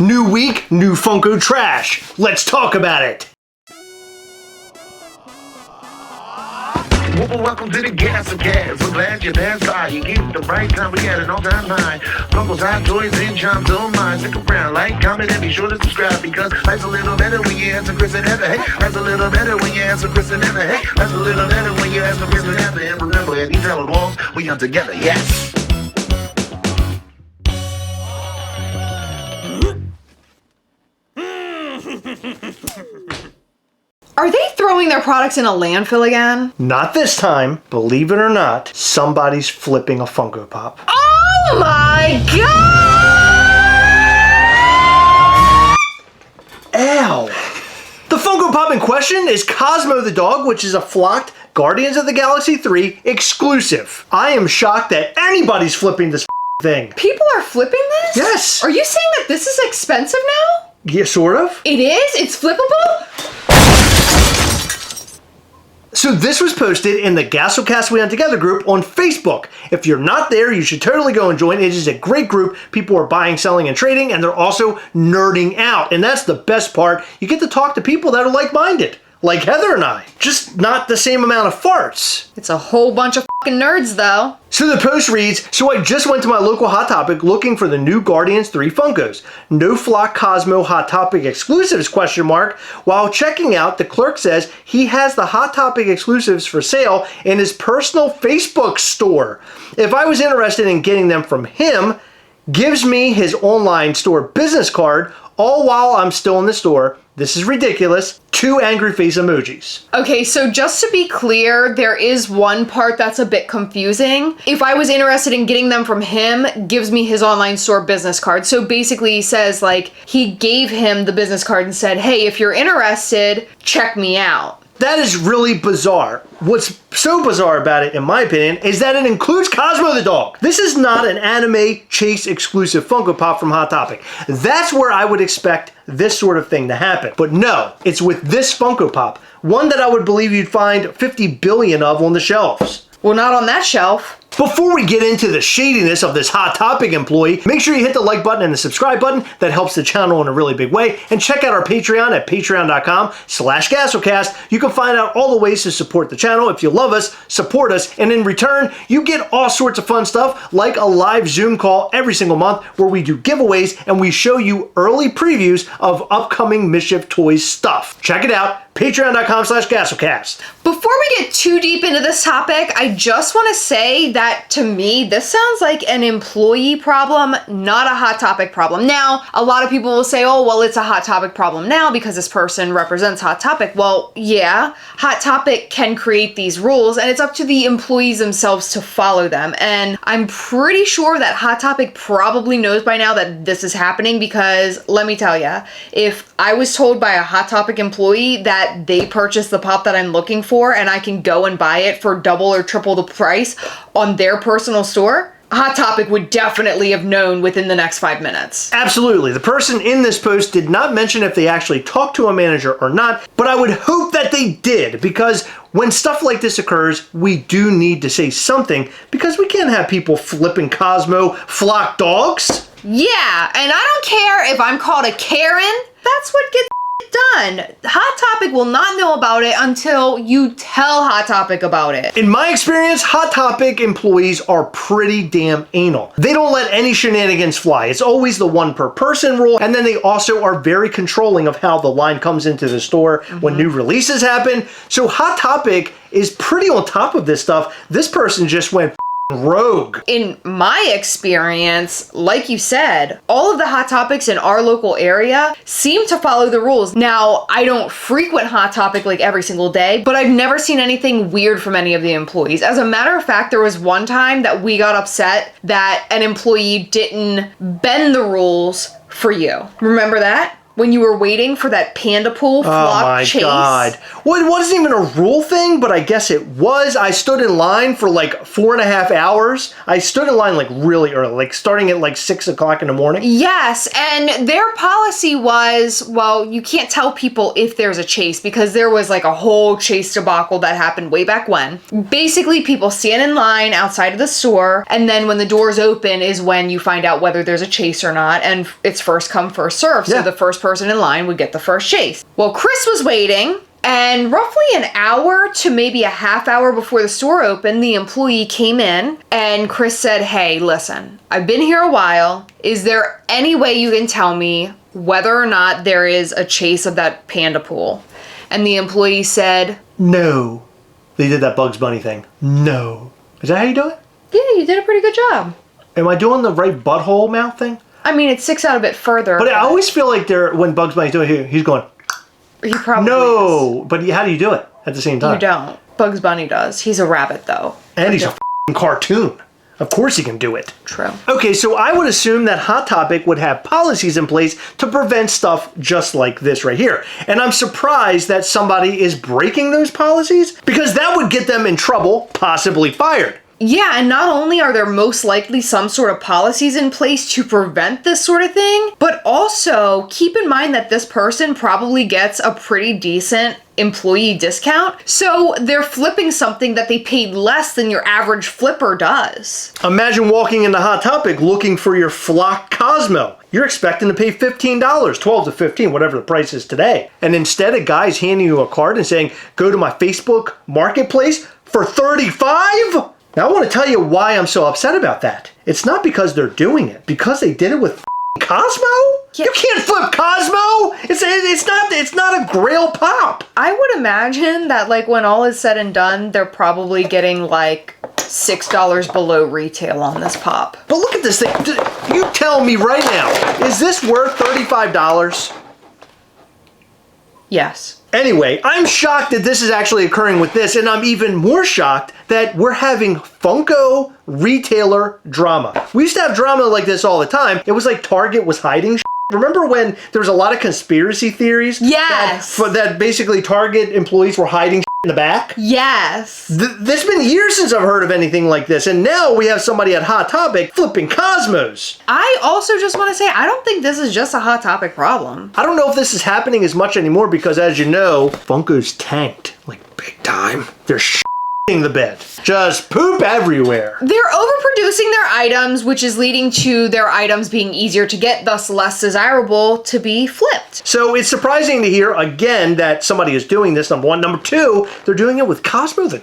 New week, new Funko trash. Let's talk about it. Welcome to the Gastlecast. We're glad you're there. You get the right time. We had an all-time high. Funko's hot toys and charms don't mind. Stick around, like, comment, and be sure to subscribe because life's a little better when you answer Chris and Heather. Hey, life's a little better when you answer Chris and Heather. Hey, life's a little better when you answer Chris and Heather. And remember, at these hella walls, we are together. Yes. Are they throwing their products in a landfill again? Not this time. Believe it or not, somebody's flipping a Funko Pop. Oh my god! Ow! The Funko Pop in question is Cosmo the dog, which is a flocked Guardians of the Galaxy 3 exclusive. I am shocked that anybody's flipping this thing. People are flipping this? Yes. Are you saying that this is expensive now? Yeah, sort of. It is? It's flippable? So this was posted in the Gastlecast We On Together group on Facebook. If you're not there, you should totally go and join. It is a great group. People are buying, selling, and trading, and they're also nerding out. And that's the best part. You get to talk to people that are like-minded, like Heather and I. Just not the same amount of farts. It's a whole bunch of fucking nerds, though. So the post reads, so I just went to my local Hot Topic looking for the new Guardians 3 Funkos. No Flock Cosmo Hot Topic exclusives, question mark. While checking out, the clerk says he has the Hot Topic exclusives for sale in his personal Facebook store. If I was interested in getting them from him, gives me his online store business card, all while I'm still in the store. This is ridiculous. 2 angry face emojis. Okay, so just to be clear, there is one part that's a bit confusing. If I was interested in getting them from him, gives me his online store business card. So basically he says, like, he gave him the business card and said, hey, if you're interested, check me out. That is really bizarre. What's so bizarre about it, in my opinion, is that it includes Cosmo the dog. This is not an anime chase exclusive Funko Pop from Hot Topic. That's where I would expect this sort of thing to happen. But no, it's with this Funko Pop. One that I would believe you'd find 50 billion of on the shelves. Well, not on that shelf. Before we get into the shadiness of this Hot Topic employee, make sure you hit the like button and the subscribe button. That helps the channel in a really big way. And check out our Patreon at patreon.com/Gastlecast. You can find out all the ways to support the channel. If you love us, support us. And in return, you get all sorts of fun stuff like a live Zoom call every single month where we do giveaways and we show you early previews of upcoming Mischief Toys stuff. Check it out. Patreon.com/Gastlecast. Before we get too deep into this topic, I just want to say that to me, this sounds like an employee problem, not a Hot Topic problem. Now, a lot of people will say, oh, well, it's a Hot Topic problem now because this person represents Hot Topic. Well, yeah, Hot Topic can create these rules and it's up to the employees themselves to follow them. And I'm pretty sure that Hot Topic probably knows by now that this is happening because let me tell you, if I was told by a Hot Topic employee that they purchased the pop that I'm looking for and I can go and buy it for double or triple the price on their personal store, Hot Topic would definitely have known within the next 5 minutes. Absolutely. The person in this post did not mention if they actually talked to a manager or not, but I would hope that they did because when stuff like this occurs, we do need to say something because we can't have people flipping Cosmo flock dogs. Yeah, and I don't care if I'm called a Karen. That's what gets done. Hot Topic will not know about it until you tell Hot Topic about it. In my experience, Hot Topic employees are pretty damn anal. They don't let any shenanigans fly. It's always the 1 per person rule, and then they also are very controlling of how the line comes into the store when new releases happen. So Hot Topic is pretty on top of this stuff. This person just went rogue. In my experience, like you said, all of the Hot Topics in our local area seem to follow the rules. Now, I don't frequent Hot Topic like every single day, but I've never seen anything weird from any of the employees. As a matter of fact, there was one time that we got upset that an employee didn't bend the rules for you. Remember that? when you were waiting for that panda pool flop chase. Oh my God. Well, it wasn't even a rule thing, but I guess it was. I stood in line for like 4.5 hours. I stood in line like really early, like starting at like 6 o'clock in the morning. Yes, and their policy was, well, you can't tell people if there's a chase because there was like a whole chase debacle that happened way back when. Basically, people stand in line outside of the store, and then when the doors open is when you find out whether there's a chase or not, and it's first come, first serve. So the first person in line would get the first chase. Well, Chris was waiting, and roughly an hour to maybe a half hour before the store opened, the employee came in, and Chris said, hey, listen, I've been here a while. Is there any way you can tell me whether or not there is a chase of that panda pool? And the employee said, no. They did that Bugs Bunny thing. No. Is that how you do it? Yeah, you did a pretty good job. Am I doing the right butthole mouth thing? I mean, it sticks out a bit further. But I always feel like when Bugs Bunny's doing it, he's going, he probably no. is. But how do you do it at the same time? You don't. Bugs Bunny does. He's a rabbit, though. And he's a f***ing cartoon. Of course he can do it. True. Okay, so I would assume that Hot Topic would have policies in place to prevent stuff just like this right here. And I'm surprised that somebody is breaking those policies because that would get them in trouble, possibly fired. Yeah, and not only are there most likely some sort of policies in place to prevent this sort of thing, but also keep in mind that this person probably gets a pretty decent employee discount. So they're flipping something that they paid less than your average flipper does. Imagine walking into Hot Topic looking for your Flock Cosmo. You're expecting to pay $15, $12 to $15, whatever the price is today. And instead a guy's handing you a card and saying, go to my Facebook marketplace for $35? Now, I want to tell you why I'm so upset about that. It's not because they're doing it, because they did it with Cosmo? Yeah. You can't flip Cosmo! It's not a Grail Pop! I would imagine that, like, when all is said and done, they're probably getting, like, $6 below retail on this pop. But look at this thing. You tell me right now, is this worth $35? Yes. Anyway, I'm shocked that this is actually occurring with this, and I'm even more shocked that we're having Funko retailer drama. We used to have drama like this all the time. It was like Target was hiding shit. Remember when there was a lot of conspiracy theories? Yes. That basically Target employees were hiding shit in the back? Yes. There's been years since I've heard of anything like this, and now we have somebody at Hot Topic flipping Cosmos. I also just want to say, I don't think this is just a Hot Topic problem. I don't know if this is happening as much anymore because, as you know, Funko's tanked, like big time. They're the bed. Just poop everywhere. They're overproducing their items, which is leading to their items being easier to get, thus less desirable to be flipped. So it's surprising to hear, again, that somebody is doing this, number one. Number two, they're doing it with Cosmo the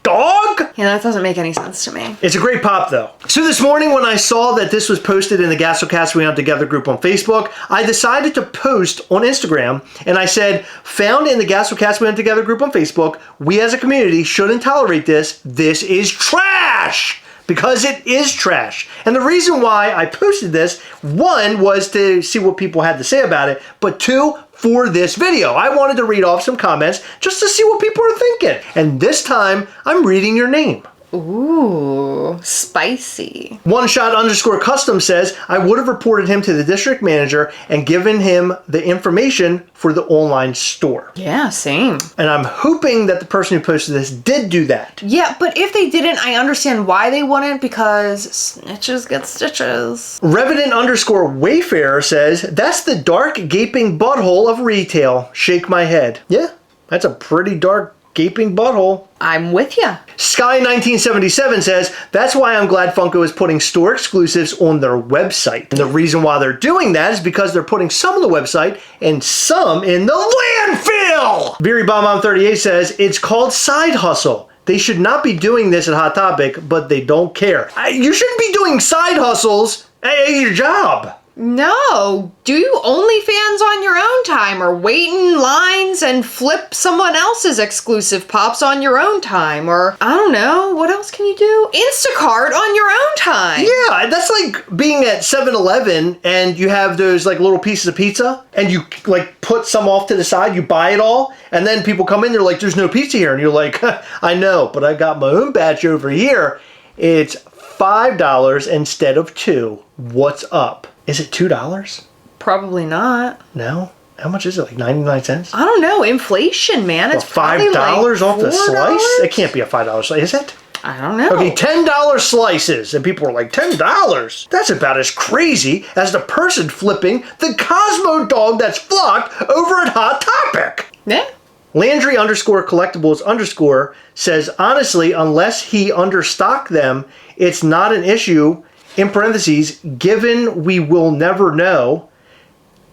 dog? Yeah, that doesn't make any sense to me. It's a great pop, though. So this morning when I saw that this was posted in the Gastlecast We Hunt Together group on Facebook, I decided to post on Instagram, and I said, found in the Gastlecast We Hunt Together group on Facebook, we as a community shouldn't tolerate this. This is trash! Because it is trash. And the reason why I posted this, one, was to see what people had to say about it, but two, for this video. I wanted to read off some comments just to see what people are thinking. And this time, I'm reading your name. Ooh, spicy. OneShot_custom says, I would have reported him to the district manager and given him the information for the online store. Yeah, same. And I'm hoping that the person who posted this did do that. Yeah, but if they didn't, I understand why they wouldn't, because snitches get stitches. Revenant_Wayfarer says, that's the dark gaping butthole of retail. Shake my head. Yeah, that's a pretty dark gaping butthole. I'm with ya. Sky1977 says, that's why I'm glad Funko is putting store exclusives on their website. And the reason why they're doing that is because they're putting some on the website and some in the landfill. VeeryBombBomb38 says, it's called side hustle. They should not be doing this at Hot Topic, but they don't care. You shouldn't be doing side hustles at your job. No, do OnlyFans on your own time or wait in lines and flip someone else's exclusive pops on your own time, or I don't know, what else can you do? Instacart on your own time. Yeah, that's like being at 7-Eleven and you have those like little pieces of pizza and you like put some off to the side, you buy it all, and then people come in, they're like, there's no pizza here, and you're like, I know, but I got my own batch over here. It's $5 instead of $2. What's up? Is it $2? Probably not. No? How much is it? Like 99 cents? I don't know. Inflation, man. It's $5 probably like off the slice? $4? It can't be a $5 slice, is it? I don't know. Okay, $10 slices. And people are like, $10? That's about as crazy as the person flipping the Cosmo dog that's flocked over at Hot Topic. Yeah. Landry _collectibles_ says, honestly, unless he understocked them, it's not an issue. In parentheses, given we will never know,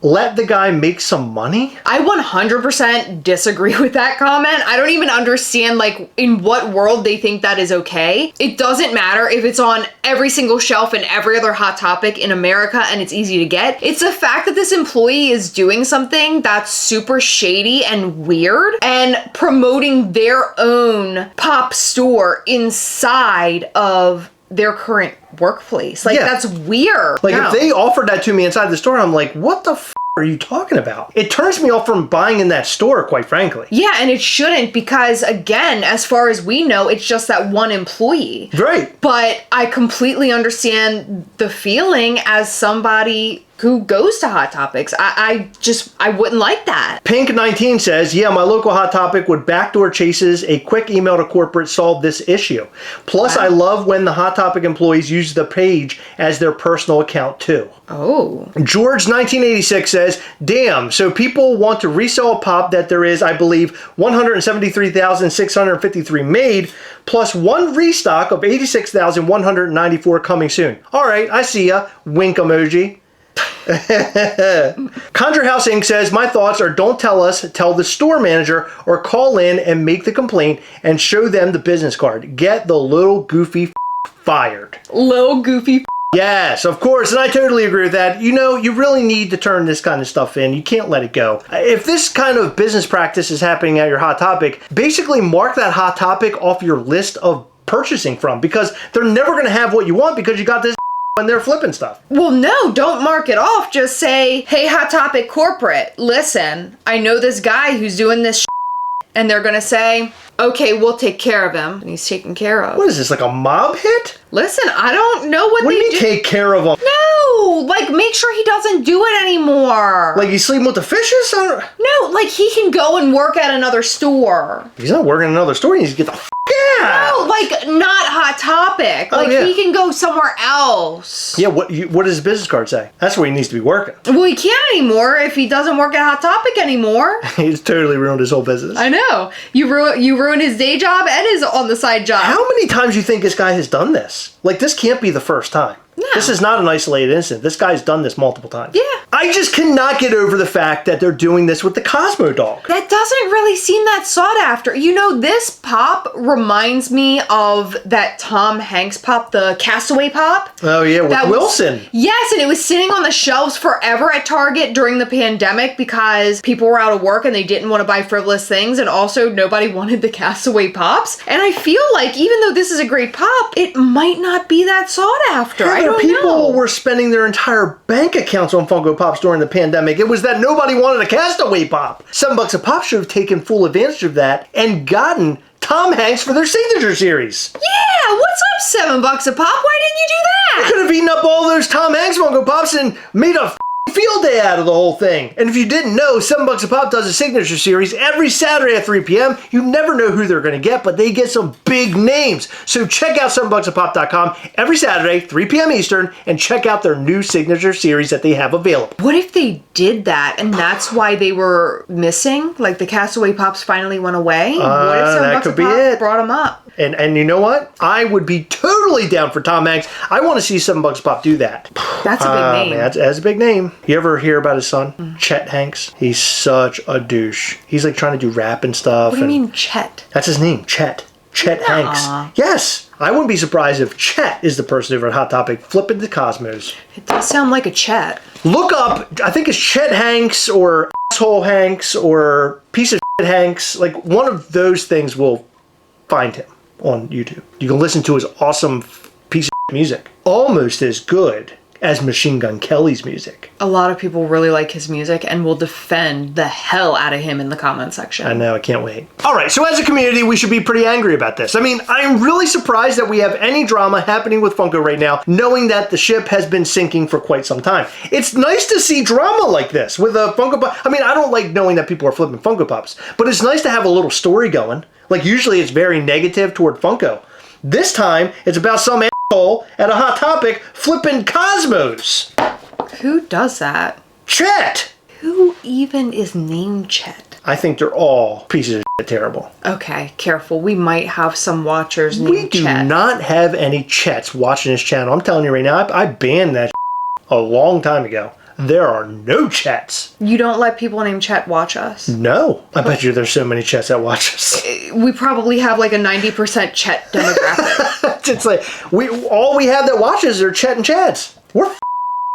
let the guy make some money? I 100% disagree with that comment. I don't even understand, like, in what world they think that is okay. It doesn't matter if it's on every single shelf in every other Hot Topic in America and it's easy to get. It's the fact that this employee is doing something that's super shady and weird and promoting their own pop store inside of their current workplace. Like, that's weird. Like, No. if they offered that to me inside the store, I'm like, what the are you talking about? It turns me off from buying in that store, quite frankly. Yeah, and it shouldn't because, again, as far as we know, it's just that one employee. Right. But I completely understand the feeling as somebody who goes to Hot Topics. I wouldn't like that. Pink19 says, yeah, my local Hot Topic would backdoor chases. A quick email to corporate solve this issue. Plus, I love when the Hot Topic employees use the page as their personal account too. Oh. George 1986 says, damn, so people want to resell a pop that there is, I believe, 173,653 made, plus one restock of 86,194 coming soon. All right, I see ya. Wink emoji. Conjure House Inc. says, my thoughts are don't tell us, tell the store manager, or call in and make the complaint and show them the business card. Get the little goofy fired. Little goofy. Yes, of course, and I totally agree with that. You know, you really need to turn this kind of stuff in. You can't let it go. If this kind of business practice is happening at your Hot Topic, basically mark that Hot Topic off your list of purchasing from, because they're never going to have what you want because you got this when they're flipping stuff. Well, no, don't mark it off. Just say, hey, Hot Topic corporate, listen, I know this guy who's doing this and they're going to say, okay, we'll take care of him. And he's taken care of. What is this, like a mob hit? Listen, I don't know what What do they you mean do. take care of him? No, like make sure he doesn't do it anymore. Like he's sleeping with the fishes? No, like he can go and work at another store. He's not working in another store. He needs to get the out. No, like not Hot Topic. Like he can go somewhere else. Yeah, what does his business card say? That's where he needs to be working. Well, he can't anymore if he doesn't work at Hot Topic anymore. He's totally ruined his whole business. I know. You ruined his day job and his on the side job. How many times do you think this guy has done this? Like, this can't be the first time. No. This is not an isolated incident. This guy's done this multiple times. Yeah. I just cannot get over the fact that they're doing this with the Cosmo dog. That doesn't really seem that sought after. You know, this pop reminds me of that Tom Hanks pop, the Castaway pop. Oh, yeah, with Wilson. Yes, and it was sitting on the shelves forever at Target during the pandemic because people were out of work and they didn't want to buy frivolous things, and also nobody wanted the Castaway pops. And I feel like even though this is a great pop, it might not be that sought after. I don't know. People were spending their entire bank accounts on Funko Pops during the pandemic. It was that nobody wanted a Castaway pop. $7 a pop should have taken full advantage of that and gotten Tom Hanks for their signature series. Yeah, what's up, $7 a pop? Why didn't you do that? Could have eaten up all those Tom Hanks Funko Pops and made a field day out of the whole thing. And if you didn't know, $7 a pop does a signature series every Saturday at 3 p.m. You never know who they're going to get, but they get some big names. So check out $7bucksapop.com every Saturday, 3 p.m. Eastern, and check out their new signature series that they have available. What if they did that and that's why they were missing? Like the Castaway Pops finally went away? What if that could $7 be a pop it. brought them up? And you know what? I would be totally down for Tom Hanks. I want to see $7 a pop do that. That's a big name. Man, that's a big name. You ever hear about his son, Chet Hanks? He's such a douche. He's like trying to do rap and stuff. What do you mean, Chet? That's his name, Chet. Chet Hanks. Yes. I wouldn't be surprised if Chet is the person over at Hot Topic flipping the Cosmos. It does sound like a Chet. Look up, I think it's Chet Hanks or asshole Hanks or piece of shit Hanks. Like one of those things will find him on YouTube. You can listen to his awesome piece of music. Almost as good as Machine Gun Kelly's music. A lot of people really like his music and will defend the hell out of him in the comment section. I know, I can't wait. All right, so as a community, we should be pretty angry about this. I mean, I'm really surprised that we have any drama happening with Funko right now, knowing that the ship has been sinking for quite some time. It's nice to see drama like this with a Funko Pop. I mean, I don't like knowing that people are flipping Funko Pops, but it's nice to have a little story going. Like, usually it's very negative toward Funko. This time, it's about some asshole at a Hot Topic flipping Cosmos. Who does that? Chet! Who even is named Chet? I think they're all pieces of shit terrible. Okay, careful. We might have some watchers named We do Chet. not have any Chets watching this channel. I'm telling you right now, I banned that a long time ago. There are no Chets. You don't let people named Chet watch us? No. I bet you there's so many Chets that watch us. We probably have like a 90% Chet demographic. It's like, all we have that watches are Chet and Chads. We're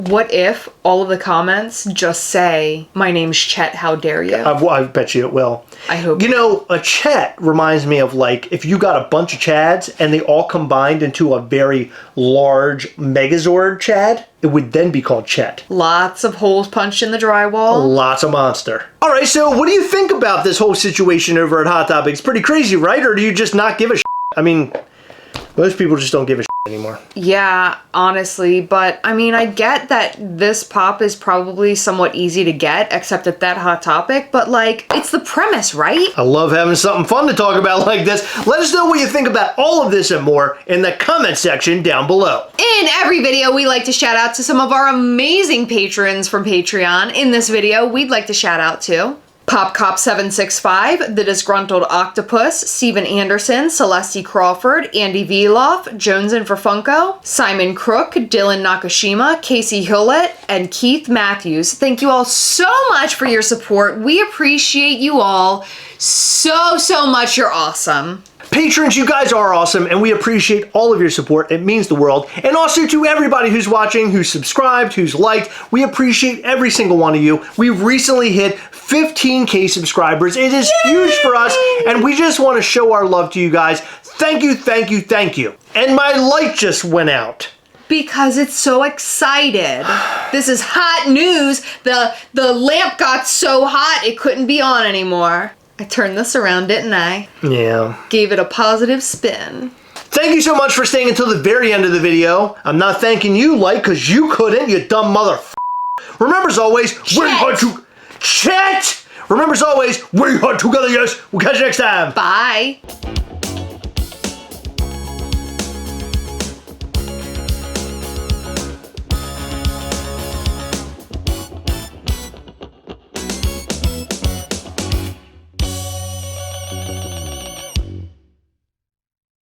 What if all of the comments just say, "My name's Chet, how dare you?" I bet you it will. I hope. You know, a Chet reminds me of like if you got a bunch of Chads and they all combined into a very large Megazord Chad, it would then be called Chet. Lots of holes punched in the drywall. Lots of monster. All right, so what do you think about this whole situation over at Hot Topic? It's pretty crazy, right? Or do you just not give a shit? I mean, most people just don't give a shit anymore. Yeah, honestly, but I mean, I get that this pop is probably somewhat easy to get, except at that Hot Topic, but like, it's the premise, right? I love having something fun to talk about like this. Let us know what you think about all of this and more in the comment section down below. In every video, we like to shout out to some of our amazing patrons from Patreon. In this video, we'd like to shout out to PopCop765, The Disgruntled Octopus, Steven Anderson, Celeste Crawford, Andy Veloff, Jonesin for Funko, Simon Crook, Dylan Nakashima, Casey Hillett, and Keith Matthews. Thank you all so much for your support. We appreciate you all so much. You're awesome. Patrons, you guys are awesome, and we appreciate all of your support. It means the world. And also to everybody who's watching, who's subscribed, who's liked, we appreciate every single one of you. We've recently hit 15K subscribers. It is huge for us, and we just want to show our love to you guys. Thank you, thank you, thank you. And my light just went out. Because it's so excited. This is hot news. The lamp got so hot it couldn't be on anymore. I turned this around, didn't I? Yeah. Gave it a positive spin. Thank you so much for staying until the very end of the video. I'm not thanking you, Light, because you couldn't, you dumb mother. Remember, as always, we hunt to Chet. Remember, as always, we hunt together. Yes. We'll catch you next time. Bye.